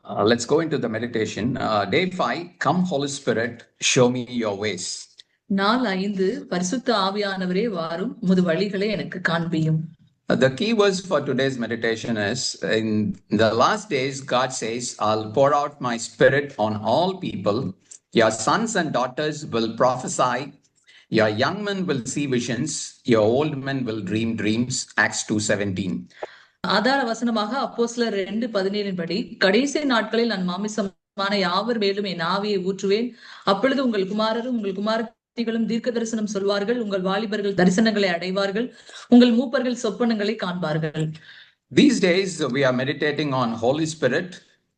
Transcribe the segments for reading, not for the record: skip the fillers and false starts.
Let's go into the meditation. Day 5, come Holy Spirit, show me your ways. நாள் 5 பரிசுத்த ஆவியானவரே வாரும் உமது வழிகளை எனக்கு காண்பியும். The key verse for today's meditation is, in the last days, God says, I'll pour out my spirit on all people. Your sons and daughters will prophesy. Your young men will see visions. Your old men will dream dreams. Acts 2:17. ஆதார வசனமாக அப்போஸ்தலர் 2:17 படி, கடைசி நாட்களில் நான் மாமிசமான யாவர் மேலும் என் ஆவியை ஊற்றுவேன். அப்பொழுது உங்கள் குமாரரும் உங்கள் குமாரத்திகளும் தீர்க்க தரிசனம் சொல்வார்கள். உங்கள் வாலிபர்கள் தரிசனங்களை அடைவார்கள். உங்கள் மூப்பர்கள் சொப்பனங்களை காண்பார்கள். These days we are meditating on Holy Spirit,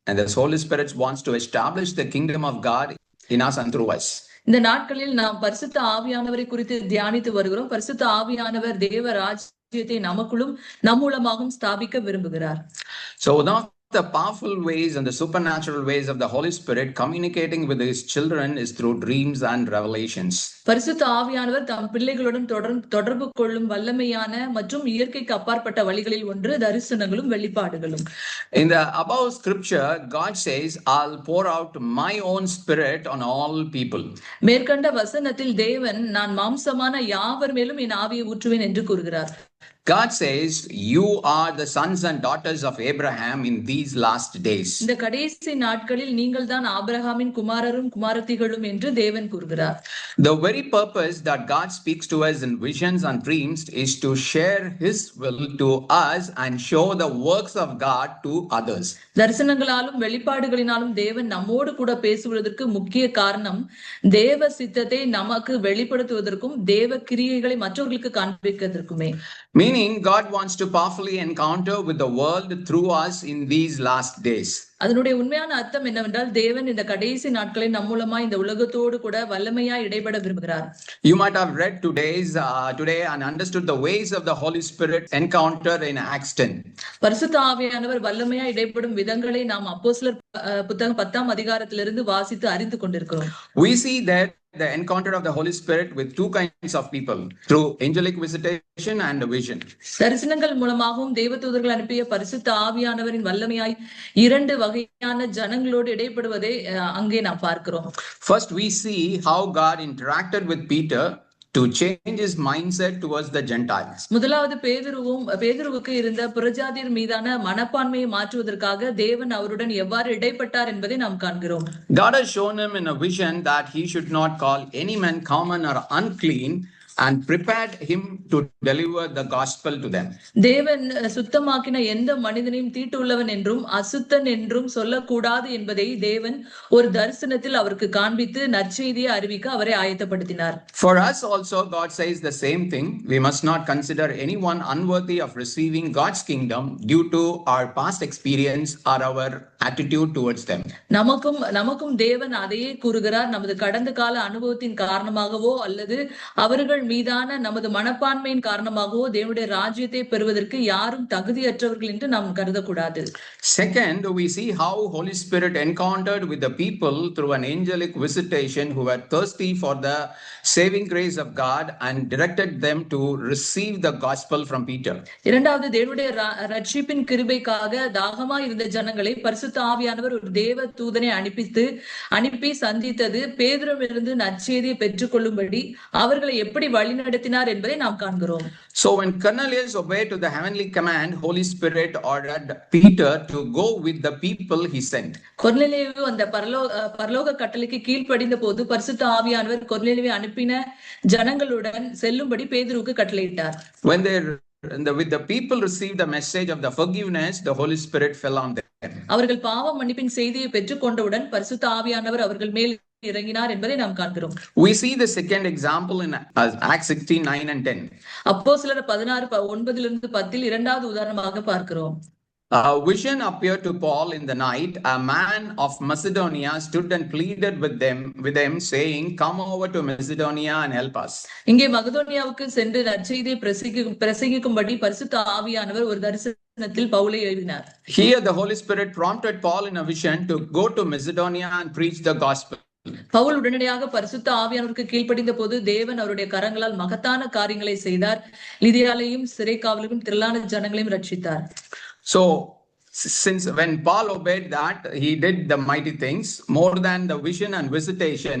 and this Holy Spirit wants to establish the kingdom of God in us and through us. இந்த நாட்களில் நாம் பரிசுத்த ஆவியானவரை குறித்து தியானித்து வருகிறோம். பரிசுத்த ஆவியானவர் தேவ ராஜ்யத்தை நமக்குள்ளும் நம் மூலமாகவும் ஸ்தாபிக்க விரும்புகிறார். So one of the powerful ways and the supernatural ways of the Holy Spirit communicating with his children is through dreams and revelations. பரிசுத்த ஆவியானவர் தம் பிள்ளைகளுடன் தொடர்பு கொள்ளும் வல்லமையான மற்றும் இயற்கைக்கு அப்பாற்பட்ட வழிகளில் ஒன்று தரிசனங்களும் வெளிப்பாடுகளும். In the above scripture, God says, I'll pour out my own spirit on all people. மேற்கண்ட வசனத்தில் தேவன் நான் மாம்சமான யாவர் மேலும் என் ஆவியை ஊற்றுவேன் என்று கூறுகிறார். God says, you are the sons and daughters of Abraham in these last days. இந்த கடைசி நாட்களில் நீங்கள் தான் ஆபிரகாமின் குமாரரும் குமாரத்திகளும் என்று தேவன் கூறுகிறார். The very purpose that God speaks to us in visions and dreams is to share his will to us and show the works of God to others. தரிசனங்களாலும் வெளிப்பாடுகளினாலும் தேவன் நம்மோடு கூட பேசுவதற்கு முக்கிய காரணம் தேவ சித்தத்தை நமக்கு வெளிப்படுத்துவதற்கும் தேவ கிரியைகளை மற்றவர்களுக்கு காண்பிப்பதற்குமே. Meaning, God wants to powerfully encounter with the world through us in these last days. அதனுடைய உண்மையான அர்த்தம் என்னவென்றால் தேவன் இந்த கடைசி நாட்களில் நம் மூலமா இந்த உலகத்தோடு கூட வல்லமையா இடைபட விரும்புகிறார். You might have read today and understood the ways of the Holy Spirit encounter in Acts 10. பரிசுத்த ஆவியானவர் வல்லமையா இடைப்படும் விதங்களை நாம் அப்போஸ்தலர் புத்தகம் 10ஆம் அதிகாரத்திலிருந்து வாசித்து அறிந்து கொண்டிருக்கிறோம். We see that the encounter of the Holy Spirit with two kinds of people, through angelic visitation and vision. தரிசனங்கள் மூலமாகவும் தேவதூதர்கள் அனுப்பிய பரிசுத்த ஆவியானவரின் வல்லமையாய் இரண்டு வகையான ஜனங்களோடு இடைப்படுவதை அங்கே நாம் பார்க்கிறோம். First, we see how God interacted with Peter to change his mindset towards the Gentiles. முதலாவது பேதுருவுக்கு இருந்த புறஜாதியர் மீதான மனப்பான்மையை மாற்றுவதற்காக தேவன் அவருடன் எவ்வாறு இடைப்பட்டார் என்பதை நாம் காண்கிறோம். God has shown him in a vision that he should not call any man common or unclean, and prepared him to deliver the gospel to them. தேவன் சுத்தமாக்கின எந்த மனிதனையும் தீட்டுள்ளவன் என்றும் அசுத்தன் என்றும் சொல்லக்கூடாது என்பதை தேவன் ஒரு தரிசனத்தில் அவருக்கு காண்பித்து நற்செய்தியை அறிவிக்க அவரை ஆயத்தப்படுத்தினார். For us also God says the same thing. We must not consider anyone unworthy of receiving God's kingdom due to our past experience or our attitude towards them. நமக்கும் தேவன் அதையே கூறுகிறார். நமது கடந்த கால அனுபவத்தின் காரணமாகவோ அல்லது அவர்கள் மீதான நமது மனப்பான்மையின் காரணமாகவோ தேவனுடைய ராஜ்யத்தை பெறுவதற்கு யாரும் தகுதியற்றவர்கள் என்று நாம் கருதக்கூடாது. Second, we see how Holy Spirit encountered with the people through an angelic visitation who were thirsty for the saving grace of God and directed them to receive the gospel from Peter. இரண்டாவது, தேவனுடைய ரட்சிப்பின் கிருபைக்காக தாகமாய் இருந்த ஜனங்களை பரிசுத்த ஆவியானவர் ஒரு தேவ தூதனை அனுப்பி சந்தித்தது பேதுருவிலிருந்து நற்செய்தியை பெற்றுக்கொள்ளும்படி அவர்களை எப்படி வழிநடத்தினார் என்பதை நாம் காண்கிறோம். So when Cornelius obeyed to the heavenly command, Holy Spirit ordered Peter to go with the people he sent. கொர்நேலியு அந்த பரலோக கட்டளைக்கு கீழ்ப்படிந்த போது பரிசுத்த ஆவியானவர் கொர்நேலியுவை அனுப்பின ஜனங்களுடன் செல்லும்படி பேதுருவுக்கு கட்டளையிட்டார். With the people received the message of the forgiveness, the Holy Spirit fell on them. அவர்கள் பாவ மன்னிப்பின் செய்தியை பெற்றுக்கொண்டவுடன் பரிசுத்த ஆவியானவர் அவர்கள் மேல் இறங்கினார் என்பதை நாம் காண்கிறோம். We see the second example in Acts 16:9 and 10. அப்போஸ்தலர் 16:9-10 இரண்டாவது உதாரணமாக பார்க்கிறோம். A vision appeared to Paul in the night. A man of Macedonia stood and pleaded with them saying, come over to Macedonia and help us. இங்கே மகதோனியாவுக்கு சென்று நற்செய்தியை பிரசங்கிக்கும்படி பரிசுத்த ஆவியானவர் ஒரு தரிசனத்தில் பவுலை எழுதினார். Here the Holy Spirit prompted Paul in a vision to go to Macedonia and preach the gospel. Pavul உடனடியாக பரிசுத்த ஆவியானவருக்கு கீழ்ப்படிந்த போது தேவன் அவருடைய கரங்களால் மகத்தான காரியங்களை செய்தார். லிதியாலையும் சிறை காவலையும் திரளான ஜனங்களையும் ரட்சித்தார். So Since when Paul obeyed that, he did the mighty things. More than the vision and visitation,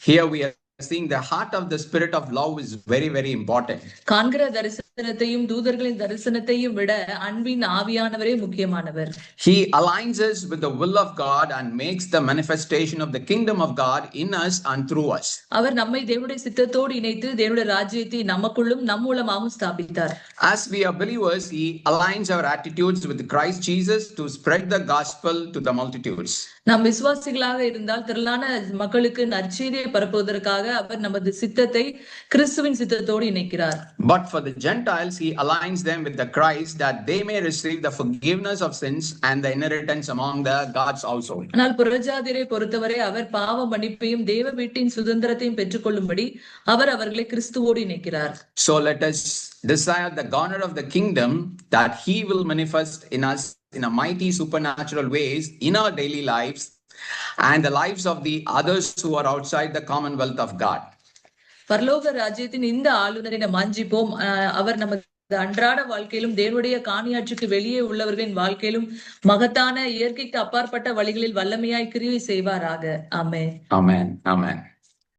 here we are seeing the heart of the spirit of love is very, very important. காண்கிற தரிசனத்தையும் தூதர்களின் தரிசனத்தையும் விட அன்பின் ஆவியானவரே முக்கியமானவர். He aligns us with the will of God and makes the manifestation of the kingdom of God in us and through us. அவர் நம்மை தேவனுடைய சித்தத்தோடு இணைத்து தேவனுடைய ராஜ்யத்தை நமக்குள்ளும் நம் மூலமாகவும் ஸ்தாபித்தார். As we are believers, he aligns our attitudes with Christ Jesus to spread the gospel to the multitudes. நாம் விசுவாசிகளாக இருந்தால் திரளான மக்களுக்கு நற்செய்தியை பரப்புவதற்காக அவர் நமது சித்தத்தை கிறிஸ்துவின் சித்தத்தோடு இணைக்கிறார். But for the Gentiles, he aligns them with the Christ that they may receive the forgiveness of sins and the inheritance among the God's household. ஆனால் புறஜாதியரை பொறுத்தவரை அவர் பாவ மன்னிப்பையும் தேவ வீட்டின் சுதந்திரத்தையும் பெற்றுக்கொள்ளும்படி அவர் அவர்களை கிறிஸ்துவோடு இணைக்கிறார். So let us desire the honor of the kingdom that he will manifest in us in a mighty supernatural ways in our daily lives and the lives of the others who are outside the commonwealth of God. பரலோக ராஜ்யத்தின் இந்த ஆளுநரை நாம் வாஞ்சிப்போம். அவர் நமது அன்றாட வாழ்க்கையிலும் தேவனுடைய காணியாட்சிக்கு வெளியே உள்ளவர்களின் வாழ்க்கையிலும் மகத்தான இயற்கைக்கு அப்பாற்பட்ட வழிகளில் வல்லமையாய் கிரியை செய்வாராக. ஆமென். Amen. Amen.